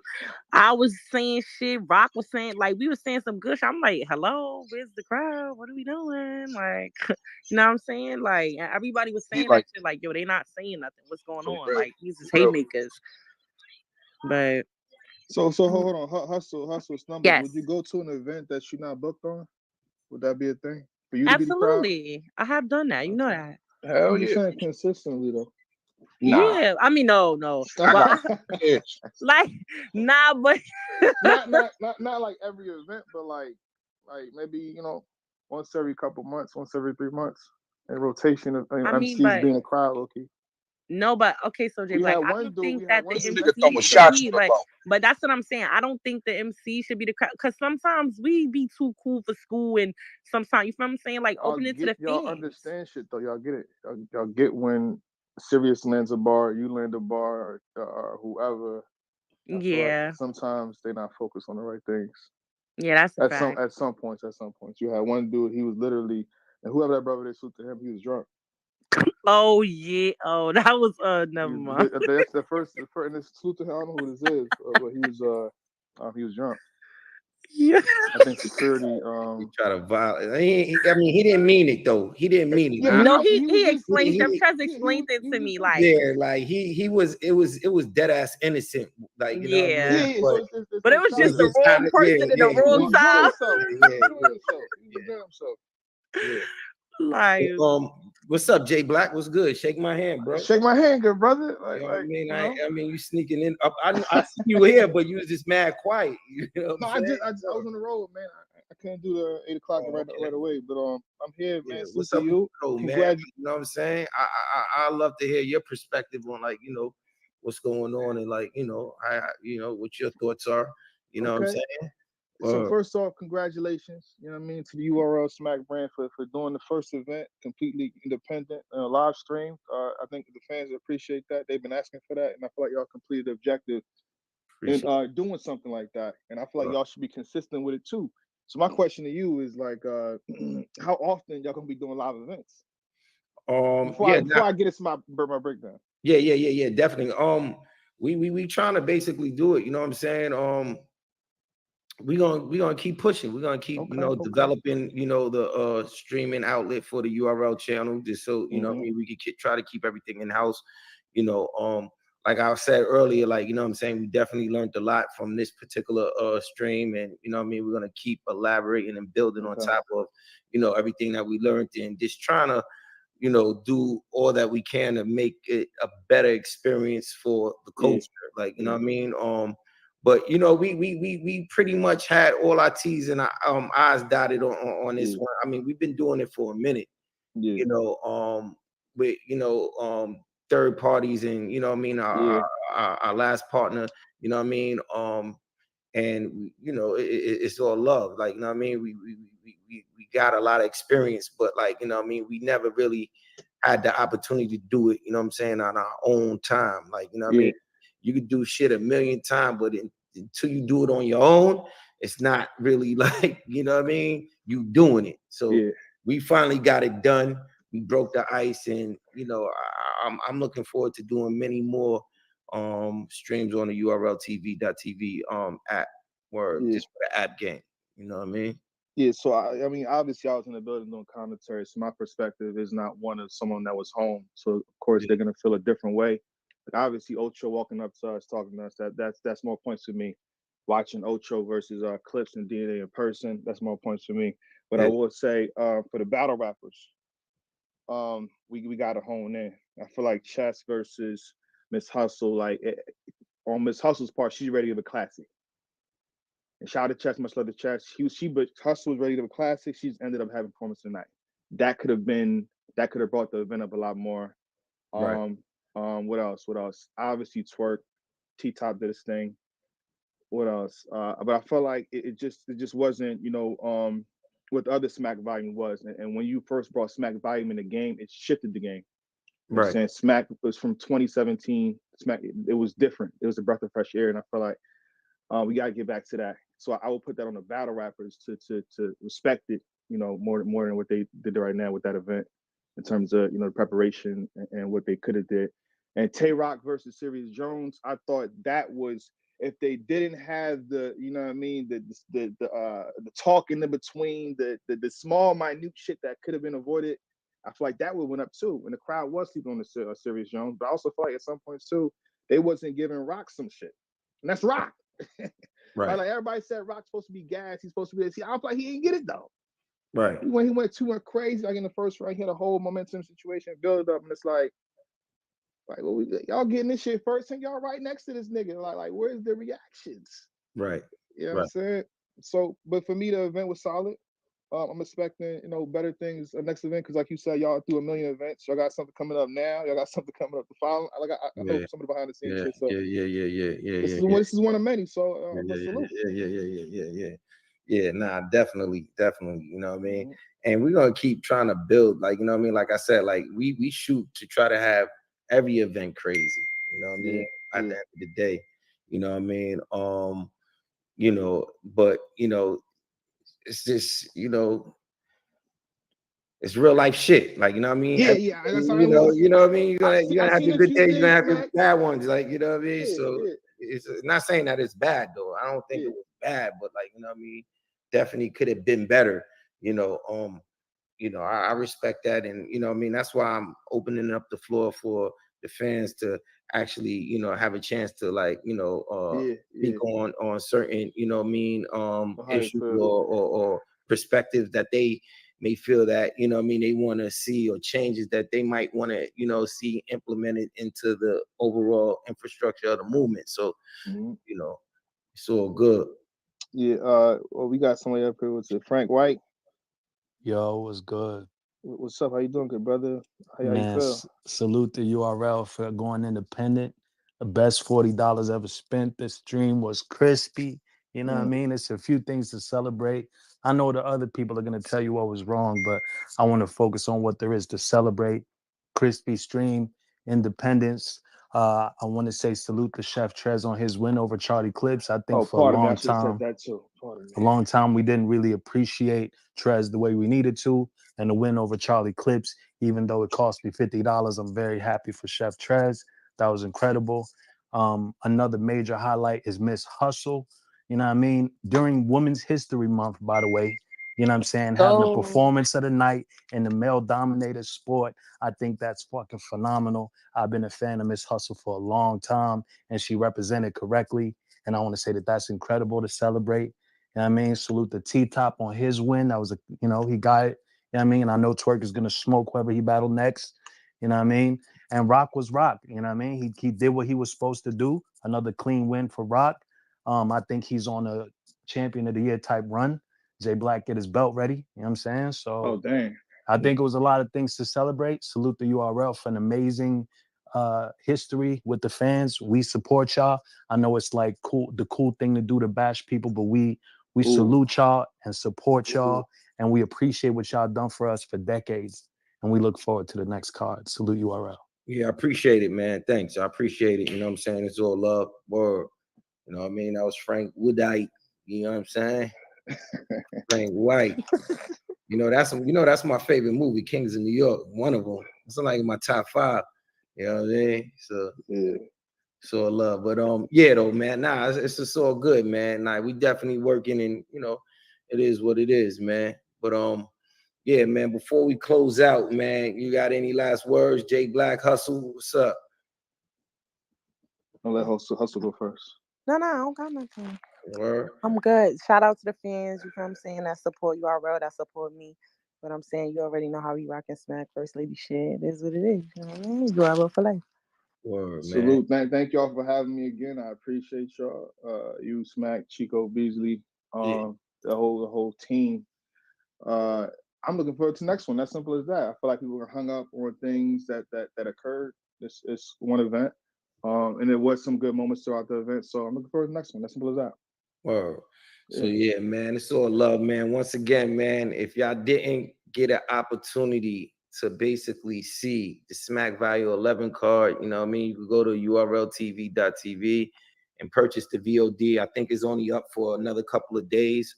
I was saying shit, Rock was saying like we were saying some good shit. I'm like, hello, where's the crowd? What are we doing? Like, you know what I'm saying? Like everybody was be saying that like shit, like, yo, they not saying nothing. What's going for on? real. Like these is For real. haymakers. But So hold on. Hustle Stumbles. yes, Would you go to an event that you're not booked on? Would that be a thing for you to be the crowd? absolutely. I have done that. You know Okay. that. Hell I'm just yeah. saying consistently though. Nah. Yeah, I mean, no. I Well, got kids. like, nah, but Not like every event, but like maybe once every couple months, once every 3 months, in rotation of I mean, MCs but being a crowd. Okay, no, but okay, so Jay we had Black, I one don't dude. think We had that one the This dude. nigga MC throwing should shots in be, the mouth. but that's what I'm saying. I don't think the MC should be the crowd because sometimes we be too cool for school, and sometimes you feel what I'm saying, like open it to the Y'all fans. understand shit though. Y'all get it. Y'all get when Sirius lands a bar, you land a bar, or whoever. I feel like Yeah, sometimes they're not focused on the right things. yeah, that's a fact. At some points, you had one dude. He was literally, and whoever that brother they sued to him, he was drunk. Oh yeah, oh that was never mind. That's the first, and this salute to him. I don't know who this is, but he was drunk. Yeah. I think security. He try to violate. I mean, he didn't mean it though. He didn't mean it. Yeah, but No, he was he just explained. Chef Trez he explained was it he to was me just like, drinking. Yeah, like it was dead ass innocent. Like, you know what I yeah, mean? Yeah, so But it's but it no was it just was shot. the just wrong kind of, yeah, person in the yeah. He wrong was enjoying time. himself. He was Yeah, enjoying yeah, himself. He was yeah, enjoying himself. yeah. Like, What's up, Jay Black? What's good? Shake my hand, bro. Shake my hand, good brother. You know what I mean? You know. I mean, you sneaking in. I see you here, but you was just mad quiet. You know what I'm No, saying? I was on the road, man. I couldn't do the 8 o'clock Oh, okay. right away, but I'm here, Yeah. man. Salute What's to up with you. you, though, man? Congrats. You know what I'm saying? I love to hear your perspective on, like, what's going on, and, like, what your thoughts are. You know what I'm Okay. saying? So Uh, first off, congratulations. You know what I mean to the URL Smack brand for doing the first event completely independent, live stream. I think the fans appreciate that. They've been asking for that, and I feel like y'all completed the objective in Appreciate doing something like that. And I feel like it. y'all should be consistent with it too. So my question to you is like, how often y'all gonna be doing live events? Yeah, Before I get into my breakdown. yeah, definitely. We trying to basically do it. You know what I'm saying? We gonna keep pushing. We're gonna keep Okay. developing the streaming outlet for the URL channel, just so I Mm-hmm. mean we could try to keep everything in house. You know, like I said earlier, like what I'm saying, we definitely learned a lot from this particular stream, and what I mean, we're gonna keep elaborating and building on Okay. top of everything that we learned, and just trying to do all that we can to make it a better experience for the Yeah. culture. Like, what I mean? But we pretty much had all our T's and our I's dotted on this Yeah. one. I mean, we've been doing it for a minute, Yeah. with third parties, and what I mean, Yeah. our last partner, what I mean, and it's all love. Like, what I mean, we got a lot of experience, but, like, what I mean, we never really had the opportunity to do it, what I'm saying, on our own time. Like, what I Yeah. mean, you could do shit a million times, but until you do it on your own, it's not really like, what I mean, you doing it. So Yeah. we finally got it done. We broke the ice, and I'm looking forward to doing many more streams on the urltv.tv app, or Yeah. just for the app game. You know what I mean? Yeah, so I mean, obviously, I was in the building doing commentary, so my perspective is not one of someone that was home. So of course, they're gonna feel a different way. Like obviously, Ocho walking up to us, talking to us, that's more points to me. Watching Ocho versus Clips and DNA in person, that's more points for me. But I Yeah, will say, for the battle rappers, we got to hone in. I feel like Chess versus Miss Hustle, on Miss Hustle's part, she's ready to give a classic. And shout out to Chess, much love to Chess. But Hustle was ready to have a classic. She's ended up having performance tonight. That could have brought the event up a lot more. right, What else? What else? Obviously Twerk, T Top did his thing. What else? But I felt like it just wasn't, what the other Smack volume was. And when you first brought Smack volume in the game, it shifted the game. You know what I'm right. saying? Smack was from 2017. Smack, it was different. It was a breath of fresh air. And I feel like we gotta get back to that. So I will put that on the battle rappers to respect it, more than what they did right now with that event in terms of the preparation and what they could have did. And Tay Rock versus Sirius Jones, I thought that was, if they didn't have the what I mean, the talk in the between, the small minute shit that could have been avoided. I feel like that would went up too, and the crowd was sleeping on the Sirius Jones. But I also feel like at some points too, they wasn't giving Rock some shit, and that's Rock. Right. Like everybody said, Rock's supposed to be gas. He's supposed to be this. I feel like he didn't get it though. Right. He went too much crazy. Like in the first round, he had a whole momentum situation build up, and it's like well, y'all getting this shit first, and y'all right next to this nigga. Like where's the reactions? Right. You know what I'm Right. saying? So, but for me, the event was solid. I'm expecting, better things next event because, like you said, y'all do a million events. Y'all got something coming up now. Y'all got something coming up to follow. I know Yeah. some of the behind the scenes Yeah. shit. So Yeah. Yeah. Yeah. Yeah. Yeah. this Yeah. is Yeah. one of many. So, Yeah, but yeah, salute. yeah, yeah, yeah, yeah, yeah, yeah, yeah. Yeah, nah, definitely, definitely. You know what I mean? Mm-hmm. And we're gonna keep trying to build, like, you know what I mean? Like I said, like we shoot to try to have every event crazy. You know what I Yeah, mean? At yeah, the end of the day, you know what I mean? But it's just, it's real life shit. Like, you know what I mean? yeah, yeah. That's how You it know, was. you know what I mean? I You're I gonna have seen your a good few days, you're gonna things, have your Mac. bad ones, like, you know what I mean? Yeah, So yeah, it's not saying that it's bad though. I don't think yeah. it was bad, but like, you know what I mean? Definitely could have been better, you know. I respect that, and you know what I mean, that's why I'm opening up the floor for the fans to actually, have a chance to, like, Yeah, yeah. speak on certain, what I mean, How they issues feel. or perspectives that they may feel that, what I mean, they want to see, or changes that they might want to, see implemented into the overall infrastructure of the movement. So, Mm-hmm. you know, it's all good. Yeah. Well, we got somebody up here with Frank White. Yo, what's good? What's up? How you doing, good brother? How you Man, feel? salute the URL for going independent. The best $40 ever spent. The stream was crispy. You know what I Mm. mean? It's a few things to celebrate. I know the other people are going to tell you what was wrong, but I want to focus on what there is to celebrate. Crispy stream, independence. I want to say salute to Chef Trez on his win over Charlie Clips. I think Oh, for a pardon me. I long should have said time, that too. Pardon me. we didn't really appreciate Trez the way we needed to. And the win over Charlie Clips, even though it cost me $50, I'm very happy for Chef Trez. That was incredible. Another major highlight is Miss Hustle. You know what I mean? During Women's History Month, by the way, you know what I'm saying? Having a Go. performance of the night in the male dominated sport, I think that's fucking phenomenal. I've been a fan of Miss Hustle for a long time, and she represented correctly. And I want to say that that's incredible to celebrate. You know what I mean? Salute the T-Top on his win. That was he got it. You know what I mean? And I know Twerk is gonna smoke whoever he battled next. You know what I mean? And Rock was Rock. You know what I mean? He did what he was supposed to do. Another clean win for Rock. I think he's on a champion of the year type run. Jay Black get his belt ready. You know what I'm saying? Oh, So dang. I think it was a lot of things to celebrate. Salute the URL for an amazing history with the fans. We support y'all. I know it's like the cool thing to do to bash people, but we Ooh. salute y'all and support y'all, and we appreciate what y'all done for us for decades. And we look forward to the next card. Salute URL. Yeah, I appreciate it, man. Thanks. I appreciate it. You know what I'm saying? It's all love. Word. You know what I mean? That was Frank Woodite. You know what I'm saying? Frank White. That's my favorite movie, Kings of New York. One of them. It's like in my top 5. You know what I mean? So Yeah. so love. But yeah though, man. Nah, it's just all good, man. Nah, we definitely working, and it is what it is, man. But yeah, man, before we close out, man, you got any last words? Jay Black Hustle, what's up? I'll let Hustle go first. No, I don't got nothing. Word. I'm good. Shout out to the fans, you know what I'm saying, that support URL, that support me. But I'm saying, you already know how we rock and smack First Lady shit. It is what it is. You know what I mean? URL for life. Word, man. Salute. Thank y'all for having me again. I appreciate y'all. You, Smack, Chico, Beasley, Yeah. the whole team. Uh, I'm looking forward to the next one. That's simple as that. I feel like people were hung up on things that occurred. It's one event. And there was some good moments throughout the event. So I'm looking forward to the next one. That's simple as that. Word. So Yeah. yeah, man, it's all love, man. Once again, man, if y'all didn't get an opportunity to basically see the Smack Value 11 card, you know what I mean? You can go to urltv.tv and purchase the VOD. I think it's only up for another couple of days.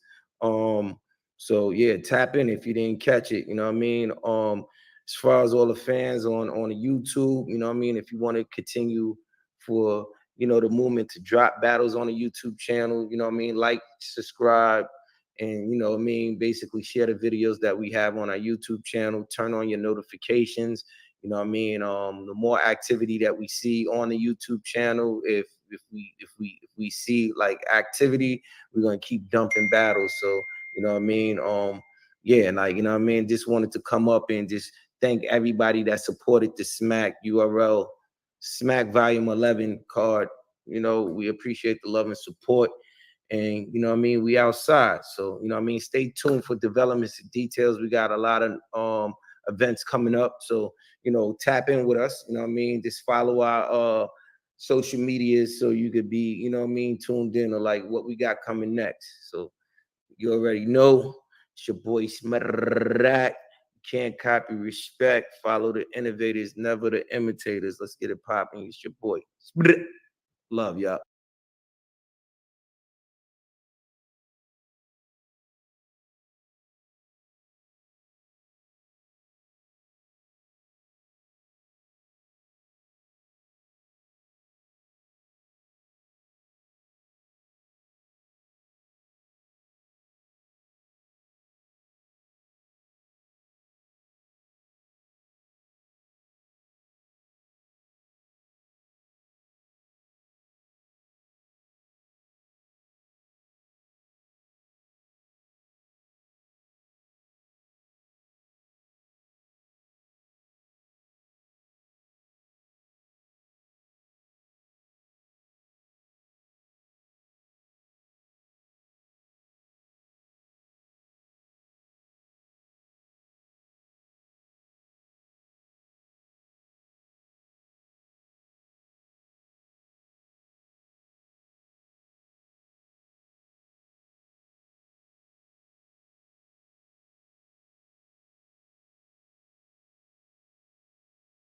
So yeah, tap in if you didn't catch it, you know what I mean? As far as all the fans on the YouTube, you know what I mean? If you want to continue for the movement to drop battles on the YouTube channel, you know what I mean? Like, subscribe, and you know what I mean? Basically share the videos that we have on our YouTube channel, turn on your notifications, you know what I mean? The more activity that we see on the YouTube channel, if we see like activity, we're gonna keep dumping battles. So, you know what I mean? yeah, like, you know what I mean? Just wanted to come up and just thank everybody that supported the Smack URL, Smack Volume 11 card. You know, we appreciate the love and support. And, you know what I mean? We outside. So, you know what I mean? Stay tuned for developments and details. We got a lot of events coming up. So, you know, tap in with us. You know what I mean? Just follow our social medias so you could be, you know what I mean, tuned in or like what we got coming next. So you already know. It's your boy Smack. Can't copy, respect. Follow the innovators, never the imitators. Let's get it popping. It's your boy. Love y'all.